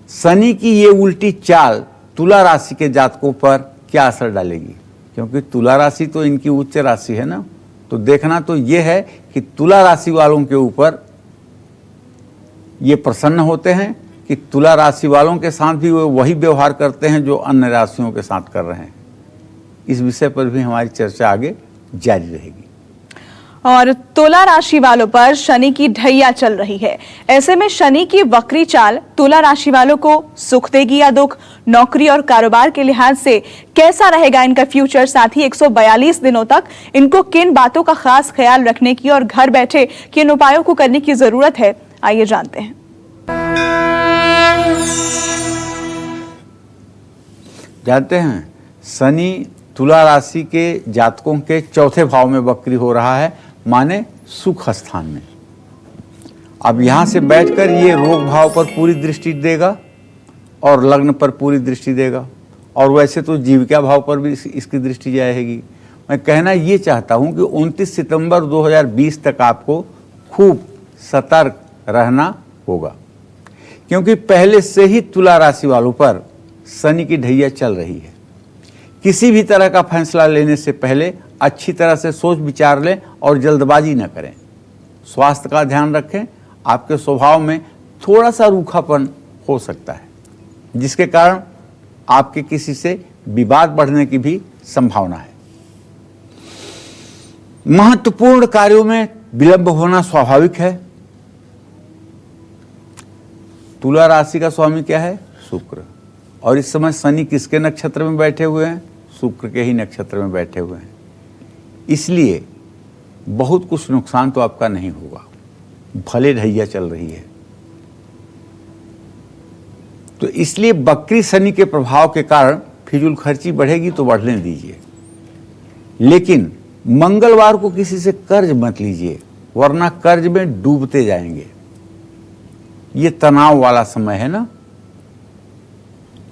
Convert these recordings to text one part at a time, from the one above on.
शनि की ये उल्टी चाल तुला राशि के जातकों पर क्या असर डालेगी, क्योंकि तुला राशि तो इनकी उच्च राशि है ना। तो देखना तो ये है कि तुला राशि वालों के ऊपर ये प्रसन्न होते हैं कि तुला राशि वालों के साथ भी वो वही व्यवहार करते हैं जो अन्य राशियों के साथ कर रहे हैं। इस विषय पर भी हमारी चर्चा आगे जारी रहेगी। और तुला राशि वालों पर शनि की ढैया चल रही है। ऐसे में शनि की वक्री चाल तुला राशि वालों को सुख देगी या दुख? नौकरी और कारोबार के लिहाज से कैसा रहेगा इनका फ्यूचर? साथ ही 142 दिनों तक इनको किन बातों का खास ख्याल रखने की और घर बैठे किन उपायों को करने की जरूरत है, आइए जानते हैं। जानते हैं, शनि तुला राशि के जातकों के चौथे भाव में वक्री हो रहा है, माने सुख स्थान में। अब यहां से बैठकर ये रोग भाव पर पूरी दृष्टि देगा और लग्न पर पूरी दृष्टि देगा, और वैसे तो जीविका भाव पर भी इसकी दृष्टि जाएगी। मैं कहना ये चाहता हूं कि 29 सितंबर 2020 तक आपको खूब सतर्क रहना होगा, क्योंकि पहले से ही तुला राशि वालों पर शनि की ढैया चल रही है। किसी भी तरह का फैसला लेने से पहले अच्छी तरह से सोच विचार लें और जल्दबाजी न करें। स्वास्थ्य का ध्यान रखें। आपके स्वभाव में थोड़ा सा रूखापन हो सकता है, जिसके कारण आपके किसी से विवाद बढ़ने की भी संभावना है। महत्वपूर्ण कार्यों में विलंब होना स्वाभाविक है। तुला राशि का स्वामी क्या है? शुक्र। और इस समय शनि किसके नक्षत्र में बैठे हुए हैं? शुक्र के ही नक्षत्र में बैठे हुए हैं। इसलिए बहुत कुछ नुकसान तो आपका नहीं होगा, भले ढैया चल रही है। तो इसलिए वक्री शनि के प्रभाव के कारण फिजूल खर्ची बढ़ेगी तो बढ़ने दीजिए, लेकिन मंगलवार को किसी से कर्ज मत लीजिए, वरना कर्ज में डूबते जाएंगे। ये तनाव वाला समय है ना।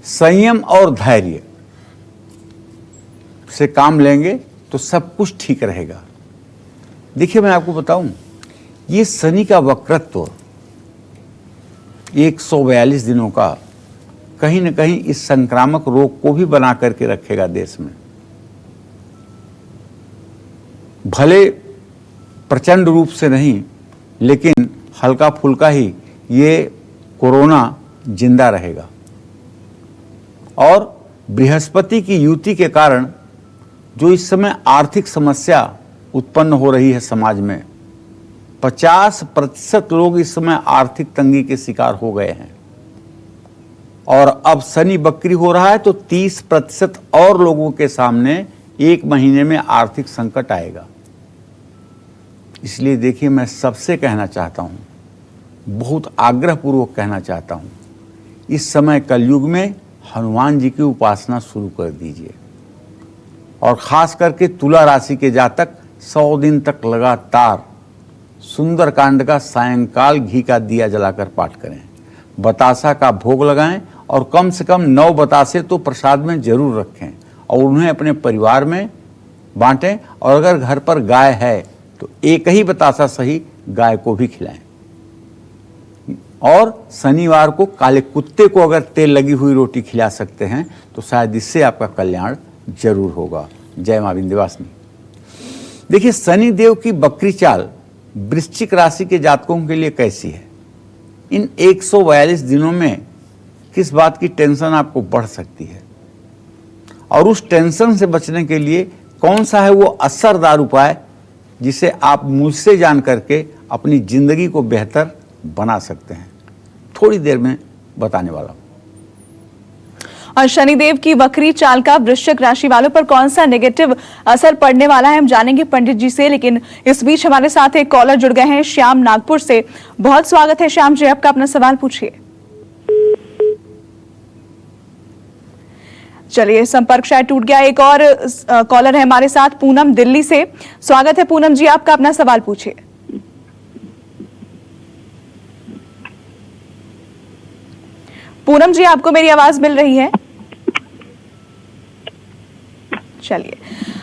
संयम और धैर्य से काम लेंगे तो सब कुछ ठीक रहेगा। देखिए, मैं आपको बताऊं, ये शनि का वक्रत्व 142 दिनों का कहीं न कहीं इस संक्रामक रोग को भी बना करके रखेगा देश में। भले प्रचंड रूप से नहीं, लेकिन हल्का फुल्का ही ये कोरोना जिंदा रहेगा। और बृहस्पति की युति के कारण जो इस समय आर्थिक समस्या उत्पन्न हो रही है समाज में, 50% लोग इस समय आर्थिक तंगी के शिकार हो गए हैं। और अब शनि वक्री हो रहा है तो 30% और लोगों के सामने एक महीने में आर्थिक संकट आएगा। इसलिए देखिए, मैं सबसे कहना चाहता हूं, बहुत आग्रहपूर्वक कहना चाहता हूं, इस समय कलयुग में हनुमान जी की उपासना शुरू कर दीजिए। और खास करके तुला राशि के जातक 100 दिन तक लगातार सुंदरकांड का सायंकाल घी का दिया जलाकर पाठ करें, बतासा का भोग लगाएं और कम से कम 9 बतासे तो प्रसाद में जरूर रखें और उन्हें अपने परिवार में बांटें। और अगर घर पर गाय है तो एक ही बतासा सही गाय को भी खिलाएं। और शनिवार को काले कुत्ते को अगर तेल लगी हुई रोटी खिला सकते हैं तो शायद इससे आपका कल्याण जरूर होगा। जय मां विंध्यवासिनी। देखिए, शनि देव की वक्री चाल वृश्चिक राशि के जातकों के लिए कैसी है? इन 142 दिनों में किस बात की टेंशन आपको बढ़ सकती है, और उस टेंशन से बचने के लिए कौन सा है वो असरदार उपाय जिसे आप मुझसे जान करके अपनी जिंदगी को बेहतर बना सकते हैं, थोड़ी देर में बताने वाला हूं। और शनिदेव की वक्री चाल का वृश्चिक राशि वालों पर कौन सा नेगेटिव असर पड़ने वाला है, हम जानेंगे पंडित जी से। लेकिन इस बीच हमारे साथ एक कॉलर जुड़ गए हैं, श्याम नागपुर से। बहुत स्वागत है श्याम जी, आपका अपना सवाल पूछिए। चलिए, संपर्क शायद टूट गया। एक और कॉलर है हमारे साथ, पूनम दिल्ली से। स्वागत है पूनम जी, आपका अपना सवाल पूछिए। पूनम जी, आपको मेरी आवाज मिल रही है? चलिए,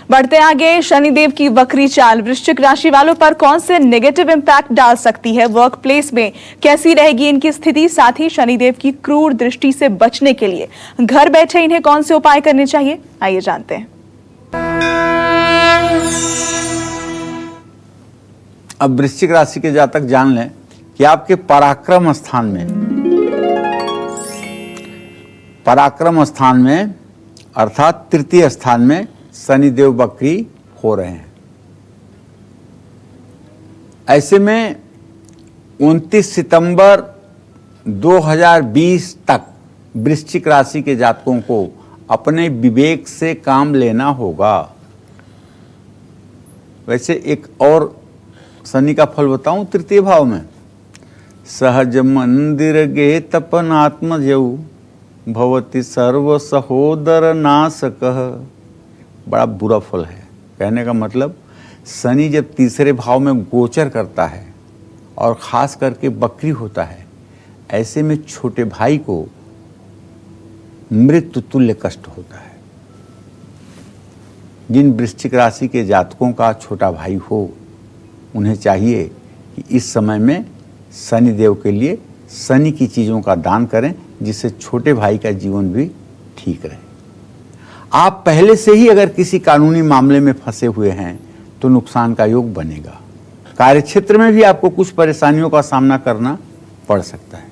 बढ़ते आगे, शनिदेव की वक्री चाल वृश्चिक राशि वालों पर कौन से नेगेटिव इंपैक्ट डाल सकती है, वर्क प्लेस में कैसी रहेगी इनकी स्थिति, साथ ही शनिदेव की क्रूर दृष्टि से बचने के लिए घर बैठे इन्हें कौन से उपाय करने चाहिए, आइए जानते हैं। अब वृश्चिक राशि के जातक जान लें कि आपके पराक्रम स्थान में अर्थात तृतीय स्थान में शनिदेव वक्री हो रहे हैं। ऐसे में 29 सितंबर 2020 तक वृश्चिक राशि के जातकों को अपने विवेक से काम लेना होगा। वैसे एक और शनि का फल बताऊं तृतीय भाव में, सहज मंदिर गे तपनात्म जऊ भवति सर्व सहोदर नाशकः। बड़ा बुरा फल है। कहने का मतलब शनि जब तीसरे भाव में गोचर करता है और खास करके वक्री होता है, ऐसे में छोटे भाई को मृत्यु तुल्य कष्ट होता है। जिन वृश्चिक राशि के जातकों का छोटा भाई हो, उन्हें चाहिए कि इस समय में शनि देव के लिए शनि की चीज़ों का दान करें, जिससे छोटे भाई का जीवन भी ठीक रहे। आप पहले से ही अगर किसी कानूनी मामले में फंसे हुए हैं तो नुकसान का योग बनेगा। कार्यक्षेत्र में भी आपको कुछ परेशानियों का सामना करना पड़ सकता है।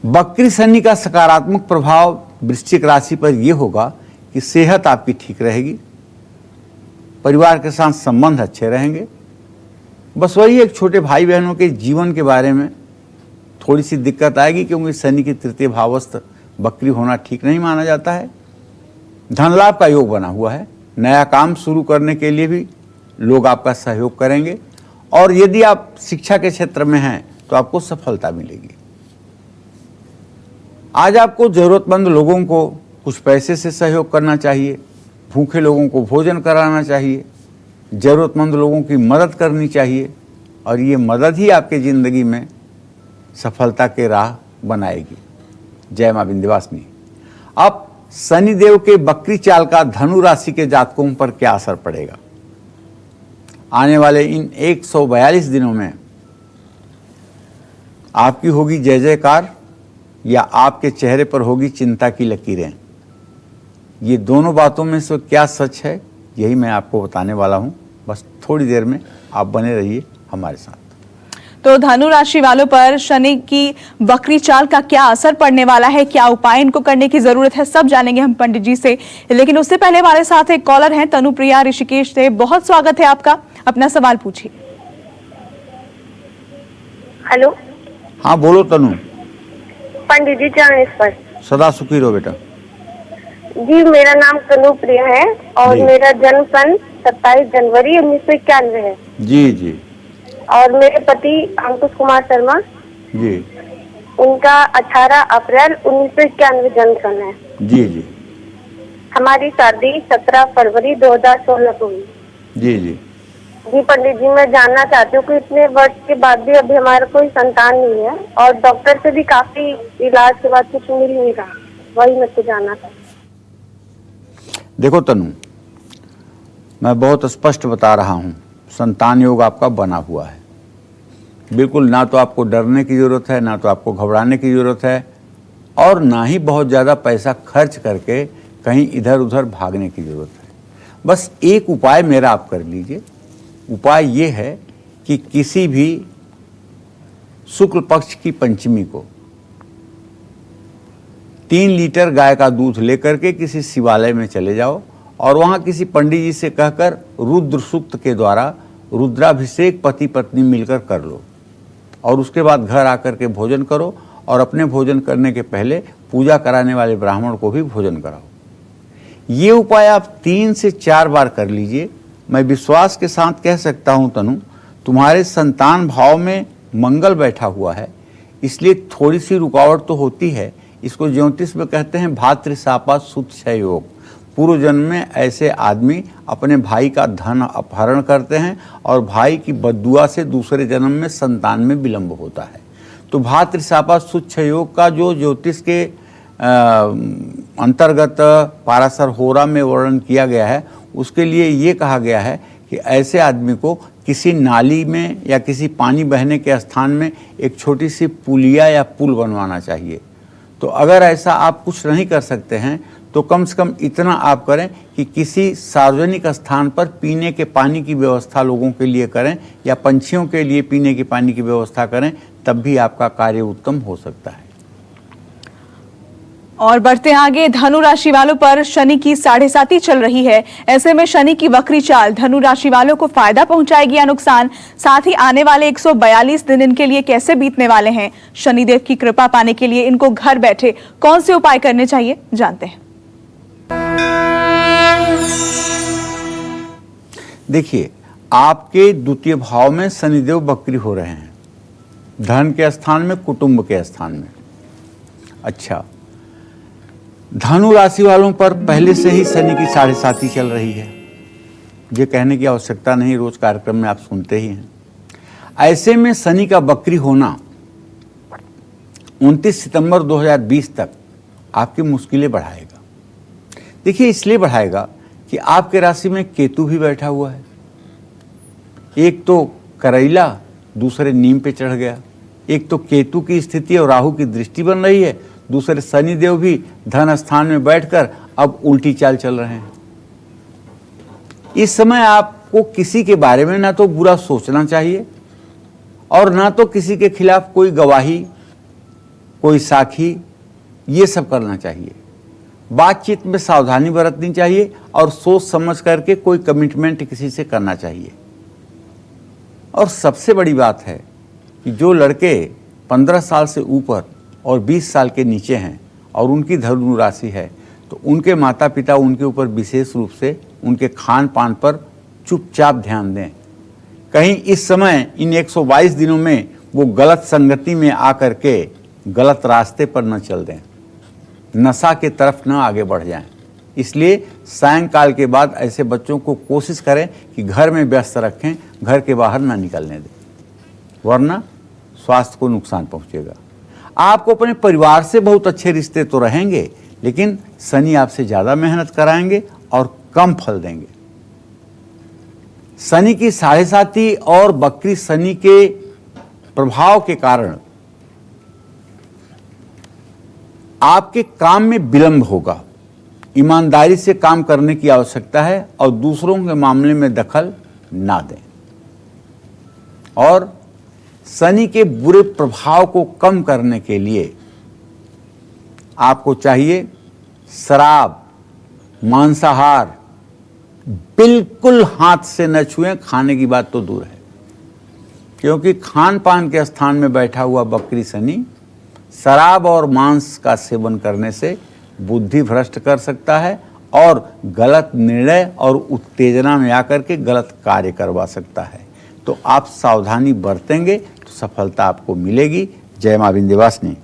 वक्री शनि का सकारात्मक प्रभाव वृश्चिक राशि पर यह होगा कि सेहत आपकी ठीक रहेगी, परिवार के साथ संबंध अच्छे रहेंगे। बस वही एक छोटे भाई बहनों के जीवन के बारे में थोड़ी सी दिक्कत आएगी, क्योंकि शनि की तृतीय भावस्थ वक्री होना ठीक नहीं माना जाता है। धन लाभ का योग बना हुआ है, नया काम शुरू करने के लिए भी लोग आपका सहयोग करेंगे, और यदि आप शिक्षा के क्षेत्र में हैं तो आपको सफलता मिलेगी। आज आपको जरूरतमंद लोगों को कुछ पैसे से सहयोग करना चाहिए, भूखे लोगों को भोजन कराना चाहिए, जरूरतमंद लोगों की मदद करनी चाहिए, और ये मदद ही आपके ज़िंदगी में सफलता के राह बनाएगी। जय मां विंध्यवासिनी। अब शनिदेव के वक्री चाल का धनु राशि के जातकों पर क्या असर पड़ेगा? आने वाले इन 142 दिनों में आपकी होगी जय जयकार या आपके चेहरे पर होगी चिंता की लकीरें। ये दोनों बातों में से क्या सच है, यही मैं आपको बताने वाला हूं। बस थोड़ी देर में आप बने रहिए हमारे साथ। तो धनु राशि वालों पर शनि की वक्री चाल का क्या असर पड़ने वाला है, क्या उपाय इनको करने की जरूरत है, सब जानेंगे हम पंडित जी से। लेकिन उससे पहले हमारे साथ एक कॉलर हैं तनुप्रिया ऋषिकेश से। बहुत स्वागत है आपका, अपना सवाल पूछिए। हेलो। हाँ बोलो तनु। पंडित जी चरण स्पर्श। सदा सुखी रहो बेटा। जी मेरा नाम तनुप्रिया है और जी। मेरा जन्म सन 27 जनवरी 1991 है। जी जी और मेरे पति अंकुश कुमार शर्मा, जी उनका 18 अप्रैल 1991 जन्म सन है। जी जी हमारी शादी 17 फरवरी 2016 को हुई। जी जी जी पंडित जी, मैं जानना चाहती हूँ कि इतने वर्ष के बाद भी अभी हमारा कोई संतान नहीं है, और डॉक्टर से भी काफी इलाज के बाद कुछ मिल नहीं रहा, वही मैं तो जानना था। देखो तनु, मैं बहुत स्पष्ट बता रहा हूँ, संतान योग आपका बना हुआ है। बिल्कुल ना तो आपको डरने की ज़रूरत है, ना तो आपको घबराने की ज़रूरत है, और ना ही बहुत ज़्यादा पैसा खर्च करके कहीं इधर उधर भागने की ज़रूरत है। बस एक उपाय मेरा आप कर लीजिए। उपाय ये है कि किसी भी शुक्ल पक्ष की पंचमी को 3 लीटर गाय का दूध लेकर के किसी शिवालय में चले जाओ, और वहाँ किसी पंडित जी से कहकर रुद्र सूक्त के द्वारा रुद्राभिषेक पति पत्नी मिलकर कर लो, और उसके बाद घर आकर के भोजन करो, और अपने भोजन करने के पहले पूजा कराने वाले ब्राह्मण को भी भोजन कराओ। ये उपाय आप 3 से 4 बार कर लीजिए। मैं विश्वास के साथ कह सकता हूँ तनु, तुम्हारे संतान भाव में मंगल बैठा हुआ है, इसलिए थोड़ी सी रुकावट तो होती है। इसको ज्योतिष में कहते हैं भातृशापा सुत क्षय योग। पूर्व जन्म में ऐसे आदमी अपने भाई का धन अपहरण करते हैं, और भाई की बद्दुआ से दूसरे जन्म में संतान में विलंब होता है। तो भातृशापा सुत क्षय योग का जो ज्योतिष के अंतर्गत पाराशर होरा में वर्णन किया गया है, उसके लिए ये कहा गया है कि ऐसे आदमी को किसी नाली में या किसी पानी बहने के स्थान में एक छोटी सी पुलिया या पुल बनवाना चाहिए। तो अगर ऐसा आप कुछ नहीं कर सकते हैं तो कम से कम इतना आप करें कि किसी सार्वजनिक स्थान पर पीने के पानी की व्यवस्था लोगों के लिए करें या पंछियों के लिए पीने के पानी की व्यवस्था करें, तब भी आपका कार्य उत्तम हो सकता है। और बढ़ते हैं आगे, धनु राशि वालों पर शनि की 7.5 चल रही है। ऐसे में शनि की वक्री चाल धनु राशि वालों को फायदा पहुंचाएगी या नुकसान? साथ ही आने वाले 142 दिन इनके लिए कैसे बीतने वाले हैं? शनिदेव की कृपा पाने के लिए इनको घर बैठे कौन से उपाय करने चाहिए, जानते हैं। देखिए, आपके द्वितीय भाव में शनिदेव वक्री हो रहे हैं, धन के स्थान में, कुटुंब के स्थान में। अच्छा, धनु राशि वालों पर पहले से ही शनि की 7.5 चल रही है, ये कहने की आवश्यकता नहीं, रोज कार्यक्रम में आप सुनते ही हैं। ऐसे में शनि का वक्री होना 29 सितंबर 2020 तक आपकी मुश्किलें बढ़ाएगा। देखिए, इसलिए बढ़ाएगा कि आपके राशि में केतु भी बैठा हुआ है, एक तो करैला, दूसरे नीम पे चढ़ गया। एक तो केतु की स्थिति और राहु की दृष्टि बन रही है, दूसरे शनिदेव भी धन स्थान में बैठकर अब उल्टी चाल चल रहे हैं। इस समय आपको किसी के बारे में ना तो बुरा सोचना चाहिए और ना तो किसी के खिलाफ कोई गवाही, कोई साखी, ये सब करना चाहिए। बातचीत में सावधानी बरतनी चाहिए और सोच समझ करके कोई कमिटमेंट किसी से करना चाहिए। और सबसे बड़ी बात है कि जो लड़के 15 साल से ऊपर और 20 साल के नीचे हैं और उनकी धनु राशि है, तो उनके माता पिता उनके ऊपर विशेष रूप से उनके खान पान पर चुपचाप ध्यान दें। कहीं इस समय इन 122 दिनों में वो गलत संगति में आकर के गलत रास्ते पर न चल दें, नशा के तरफ न आगे बढ़ जाएं। इसलिए सायंकाल के बाद ऐसे बच्चों को कोशिश करें कि घर में व्यस्त रखें, घर के बाहर ना निकलने दें, वरना स्वास्थ्य को नुकसान पहुंचेगा। आपको अपने परिवार से बहुत अच्छे रिश्ते तो रहेंगे, लेकिन शनि आपसे ज़्यादा मेहनत कराएंगे और कम फल देंगे। शनि की 7.5 और वक्री शनि के प्रभाव के कारण आपके काम में विलंब होगा। ईमानदारी से काम करने की आवश्यकता है और दूसरों के मामले में दखल ना दें। और शनि के बुरे प्रभाव को कम करने के लिए आपको चाहिए शराब, मांसाहार बिल्कुल हाथ से न छुएं, खाने की बात तो दूर है, क्योंकि खान पान के स्थान में बैठा हुआ वक्री शनि शराब और मांस का सेवन करने से बुद्धि भ्रष्ट कर सकता है और गलत निर्णय और उत्तेजना में आकर के गलत कार्य करवा सकता है। तो आप सावधानी बरतेंगे तो सफलता आपको मिलेगी। जय मां विंध्यवासिनी।